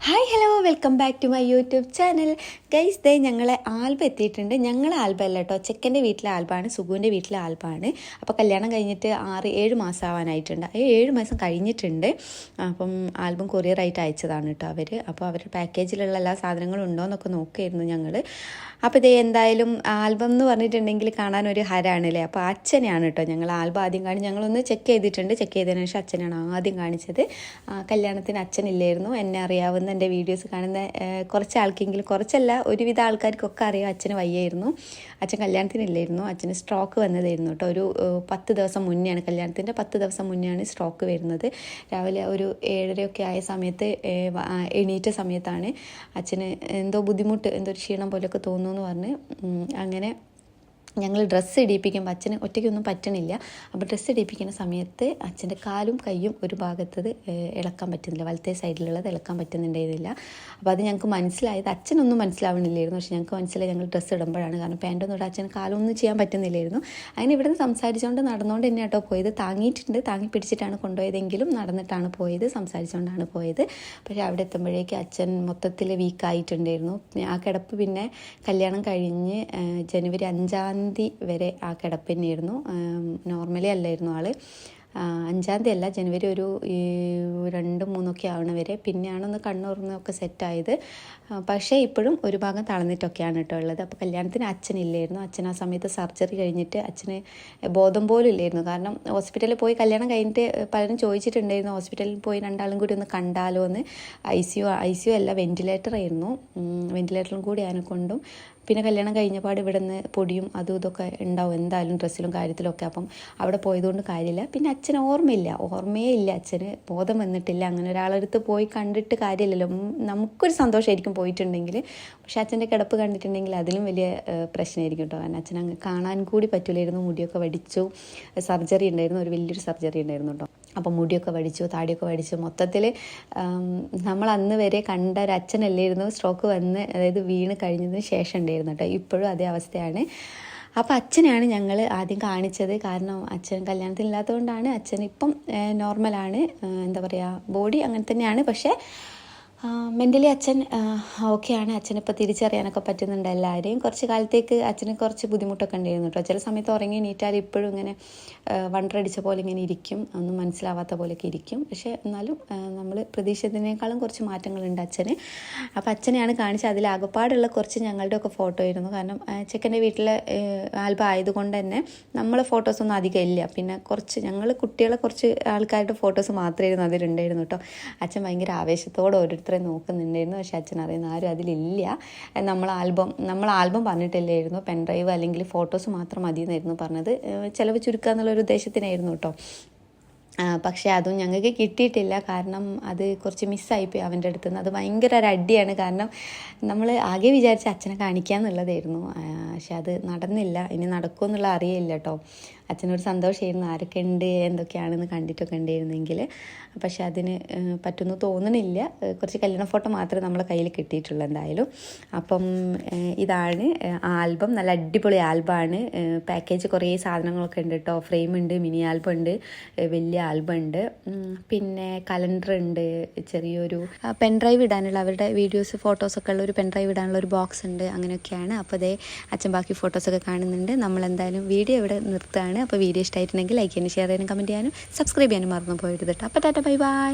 Hi hello welcome back to my YouTube channel. Guys ദേ ഞങ്ങളെ album എത്തിയിട്ടുണ്ട്. ഞങ്ങളെ ആൽബം അല്ല കേട്ടോ, ചെക്കൻ്റെ വീട്ടിലെ ആൽബമാണ്, സുഗുവിൻ്റെ വീട്ടിലെ ആൽബമാണ്. അപ്പോൾ കല്യാണം കഴിഞ്ഞിട്ട് 6-7 മാസം ആവാനായിട്ടുണ്ട്. 7 മാസം കഴിഞ്ഞിട്ടുണ്ട്. അപ്പം ആൽബം കൊറിയറായിട്ട് അയച്ചതാണ് കേട്ടോ അവർ. അപ്പോൾ അവരുടെ പാക്കേജിലുള്ള എല്ലാ സാധനങ്ങളും ഉണ്ടോ എന്നൊക്കെ നോക്കിയായിരുന്നു ഞങ്ങൾ. അപ്പോൾ ഇതേ എന്തായാലും ആൽബം എന്ന് പറഞ്ഞിട്ടുണ്ടെങ്കിൽ കാണാൻ ഒരു ഹരാണല്ലേ. അപ്പോൾ അച്ഛനെയാണ് കേട്ടോ ഞങ്ങൾ ആൽബം ആദ്യം കാണി. ഞങ്ങളൊന്ന് ചെക്ക് ചെയ്തിട്ടുണ്ട്. ചെക്ക് ചെയ്തതിനു ശേഷം അച്ഛനാണ് ആദ്യം കാണിച്ചത്. കല്യാണത്തിന് അച്ഛനില്ലായിരുന്നു. എന്നെ അറിയാവുന്ന എൻ്റെ വീഡിയോസ് കാണുന്ന കുറച്ച് ആൾക്കെങ്കിലും, കുറച്ചല്ല ഒരുവിധ ആൾക്കാർക്കൊക്കെ അറിയാം അച്ഛന് വയ്യായിരുന്നു. അച്ഛൻ കല്യാണത്തിനില്ലായിരുന്നു. അച്ഛന് സ്ട്രോക്ക് വന്നതായിരുന്നു കേട്ടോ. ഒരു 10 ദിവസം മുന്നെയാണ്, കല്യാണത്തിൻ്റെ 10 ദിവസം മുന്നെയാണ് സ്ട്രോക്ക് വരുന്നത്. രാവിലെ ഒരു 7:30 ആയ സമയത്ത് എണീറ്റ സമയത്താണ് അച്ഛന് എന്തോ ബുദ്ധിമുട്ട്, എന്തോ ഒരു ക്ഷീണം പോലെയൊക്കെ തോന്നുന്നു എന്ന് പറഞ്ഞ് അങ്ങനെ ഞങ്ങൾ ഡ്രസ്സ് ഇടിപ്പിക്കുമ്പോൾ അച്ഛന് ഒറ്റയ്ക്കൊന്നും പറ്റണില്ല. അപ്പോൾ ഡ്രസ്സ് ഇടിപ്പിക്കുന്ന സമയത്ത് അച്ഛൻ്റെ കാലും കൈയും ഒരു ഭാഗത്തത് ഇളക്കാൻ പറ്റുന്നില്ല, വലത്തെ സൈഡിലുള്ളത് ഇളക്കാൻ പറ്റുന്നുണ്ടായിരുന്നില്ല. അപ്പോൾ അത് ഞങ്ങൾക്ക് മനസ്സിലായത്, അച്ഛനൊന്നും മനസ്സിലാവണില്ലായിരുന്നു. പക്ഷേ ഞങ്ങൾക്ക് മനസ്സിലായി ഞങ്ങൾ ഡ്രസ്സ് ഇടുമ്പോഴാണ്. കാരണം പാൻറ്റൊന്നും ഇടാൻ അച്ഛന് കാലൊന്നും ചെയ്യാൻ പറ്റുന്നില്ലായിരുന്നു. അങ്ങനെ ഇവിടെ നിന്ന് സംസാരിച്ചുകൊണ്ട് നടന്നുകൊണ്ട് തന്നെ കേട്ടോ പോയത്. താങ്ങിയിട്ടുണ്ട്, താങ്ങി പിടിച്ചിട്ടാണ് കൊണ്ടുപോയതെങ്കിലും നടന്നിട്ടാണ് പോയത്, സംസാരിച്ചുകൊണ്ടാണ് പോയത്. പക്ഷേ അവിടെ എത്തുമ്പോഴേക്ക് അച്ഛൻ മൊത്തത്തിൽ വീക്കായിട്ടുണ്ടായിരുന്നു. ആ കിടപ്പ് പിന്നെ കല്യാണം കഴിഞ്ഞ് ജനുവരി 5 വരെ ആ കിടപ്പ് തന്നെയായിരുന്നു. നോർമലി അല്ലായിരുന്നു ആൾ. 5 അല്ല, ജനുവരി ഒരു 2-3 ആവണ വരെ. പിന്നെയാണൊന്ന് കണ്ണുറന്നൊക്കെ സെറ്റായത്. പക്ഷേ ഇപ്പോഴും ഒരു ഭാഗം തളർന്നിട്ടൊക്കെയാണ് കേട്ടോ ഉള്ളത്. അപ്പോൾ കല്യാണത്തിന് അച്ഛനില്ലായിരുന്നു. അച്ഛൻ ആ സമയത്ത് സർജറി കഴിഞ്ഞിട്ട് അച്ഛന് ബോധം പോലും ഇല്ലായിരുന്നു. കാരണം ഹോസ്പിറ്റലിൽ പോയി കല്യാണം കഴിഞ്ഞിട്ട് പലരും ചോദിച്ചിട്ടുണ്ടായിരുന്നു ഹോസ്പിറ്റലിൽ പോയി രണ്ടാളും കൂടി ഒന്ന് കണ്ടാലോ എന്ന്. ഐ സി യു അല്ല, വെൻറ്റിലേറ്റർ ആയിരുന്നു. വെൻറ്റിലേറ്ററും കൂടി അതിനെക്കൊണ്ടും പിന്നെ കല്യാണം കഴിഞ്ഞപാട് ഇവിടെ നിന്ന് പൊടിയും അതും ഇതൊക്കെ ഉണ്ടാവും എന്തായാലും, ഡ്രസ്സിലും കാര്യത്തിലൊക്കെ. അപ്പം അവിടെ പോയതുകൊണ്ട് കാര്യമില്ല. പിന്നെ അച്ഛന് ഓർമ്മയേ ഇല്ല, അച്ഛന് ബോധം വന്നിട്ടില്ല. അങ്ങനെ ഒരാളടുത്ത് പോയി കണ്ടിട്ട് കാര്യമില്ലല്ലോ. നമുക്കൊരു സന്തോഷമായിരിക്കും പോയിട്ടുണ്ടെങ്കിൽ. പക്ഷെ അച്ഛൻ്റെ കിടപ്പ് കണ്ടിട്ടുണ്ടെങ്കിൽ അതിലും വലിയ പ്രശ്നമായിരിക്കും കേട്ടോ. കാരണം അച്ഛൻ അങ്ങ് കാണാൻ കൂടി പറ്റില്ലായിരുന്നു. മുടിയൊക്കെ വടിച്ചു, സർജറി ഉണ്ടായിരുന്നു, ഒരു വലിയൊരു സർജറി ഉണ്ടായിരുന്നു കേട്ടോ. അപ്പോൾ മുടിയൊക്കെ വടിച്ചു, താടിയൊക്കെ വടിച്ചു. മൊത്തത്തിൽ നമ്മൾ അന്ന് വരെ കണ്ട ഒരു അച്ഛനല്ലായിരുന്നു സ്ട്രോക്ക് വന്ന്, അതായത് വീണ് കഴിഞ്ഞതിന് ശേഷം ഉണ്ടായിരുന്നു കേട്ടോ. ഇപ്പോഴും അതേ അവസ്ഥയാണ്. അപ്പോൾ അച്ഛനെയാണ് ഞങ്ങൾ ആദ്യം കാണിച്ചത്. കാരണം അച്ഛൻ കല്യാണത്തിനില്ലാത്തതുകൊണ്ടാണ്. അച്ഛൻ ഇപ്പം നോർമലാണ്, എന്താ പറയുക, ബോഡി അങ്ങനെ തന്നെയാണ്. പക്ഷേ മെൻ്റലി അച്ഛൻ ഓക്കെയാണ്. അച്ഛനിപ്പോൾ തിരിച്ചറിയാനൊക്കെ പറ്റുന്നുണ്ട് എല്ലാവരെയും. കുറച്ച് കാലത്തേക്ക് അച്ഛന് കുറച്ച് ബുദ്ധിമുട്ടൊക്കെ ഉണ്ടായിരുന്നു കേട്ടോ. ചില സമയത്ത് ഉറങ്ങി നീറ്റാൽ ഇപ്പോഴും ഇങ്ങനെ വണ്ടറടിച്ച പോലെ ഇങ്ങനെ ഇരിക്കും, ഒന്നും മനസ്സിലാവാത്ത പോലെയൊക്കെ ഇരിക്കും. പക്ഷേ എന്നാലും നമ്മൾ പ്രതീക്ഷിച്ചതിനേക്കാളും കുറച്ച് മാറ്റങ്ങളുണ്ട് അച്ഛന്. അപ്പോൾ അച്ഛനെയാണ് കാണിച്ചത്. അതിലാകപ്പാടുള്ള കുറച്ച് ഞങ്ങളുടെയൊക്കെ ഫോട്ടോ ആയിരുന്നു. കാരണം ചെക്കൻ്റെ വീട്ടിലെ ആൽബം ആയതുകൊണ്ട് തന്നെ നമ്മളെ ഫോട്ടോസൊന്നും അധികം ഇല്ല. പിന്നെ കുറച്ച് ഞങ്ങൾ കുട്ടികളെ കുറച്ച് ആൾക്കാരുടെ ഫോട്ടോസ് മാത്രമായിരുന്നു അതിലുണ്ടായിരുന്നു കേട്ടോ. അച്ഛൻ ഭയങ്കര ആവേശത്തോടെ ഓരോരുത്തരെ നോക്കുന്നുണ്ടായിരുന്നു. പക്ഷേ അച്ഛൻ അറിയുന്ന ആരും അതിലില്ല. നമ്മൾ ആൽബം പറഞ്ഞിട്ടില്ലായിരുന്നു, പെൻഡ്രൈവ് അല്ലെങ്കിൽ ഫോട്ടോസ് മാത്രം മതി എന്നായിരുന്നു പറഞ്ഞത്. ചിലവ് ചുരുക്കുക എന്നുള്ളൊരു ഉദ്ദേശത്തിനായിരുന്നു കേട്ടോ. പക്ഷേ അതും ഞങ്ങൾക്ക് കിട്ടിയിട്ടില്ല. കാരണം അത് കുറച്ച് മിസ്സായിപ്പോയി അവൻ്റെ അടുത്ത് നിന്ന്. അത് ഭയങ്കര ഒരു അടിയാണ്. കാരണം നമ്മൾ ആകെ വിചാരിച്ച അച്ഛനെ കാണിക്കാമെന്നുള്ളതായിരുന്നു. പക്ഷെ അത് നടന്നില്ല. ഇനി നടക്കുമെന്നുള്ള അറിയില്ല കേട്ടോ. അച്ഛനൊരു സന്തോഷമായിരുന്നു ആരൊക്കെ ഉണ്ട് എന്തൊക്കെയാണെന്ന് കണ്ടിട്ടൊക്കെ ഉണ്ടായിരുന്നെങ്കിൽ. പക്ഷെ അതിന് പറ്റുമെന്ന് തോന്നണില്ല. കുറച്ച് കല്യാണ ഫോട്ടോ മാത്രമേ നമ്മളെ കയ്യിൽ കിട്ടിയിട്ടുള്ളൂ എന്തായാലും. അപ്പം ഇതാണ് ആൽബം. നല്ല അടിപൊളി ആൽബമാണ്. പാക്കേജ് കുറേ സാധനങ്ങളൊക്കെ ഉണ്ട് കേട്ടോ. ഫ്രെയിം ഉണ്ട്, മിനി ആൽബം ഉണ്ട്, വലിയ ആൽബം ഉണ്ട്, പിന്നെ കലണ്ടർ ഉണ്ട്, ചെറിയൊരു പെൻഡ്രൈവ് ഇടാനുള്ള അവരുടെ വീഡിയോസ് ഫോട്ടോസൊക്കെ ഉള്ള ഒരു പെൻഡ്രൈവ് ഇടാനുള്ള ഒരു ബോക്സ് ഉണ്ട്. അങ്ങനെയൊക്കെയാണ്. അപ്പോൾ അതേ അച്ഛൻ ബാക്കി ഫോട്ടോസൊക്കെ കാണുന്നുണ്ട്. നമ്മളെന്തായാലും വീഡിയോ ഇവിടെ നിർത്തുകയാണ്. അപ്പോൾ വീഡിയോ ഇഷ്ടമായിട്ടുണ്ടെങ്കിൽ ലൈക്ക് ചെയ്യാനും ഷെയർ ചെയ്യാനും കമൻറ്റ് ചെയ്യാനും സബ്സ്ക്രൈബ് ചെയ്യാനും മറന്നു പോയിട്ട് കേട്ടോ. അപ്പോൾ ടാറ്റ, ബൈ ബൈ.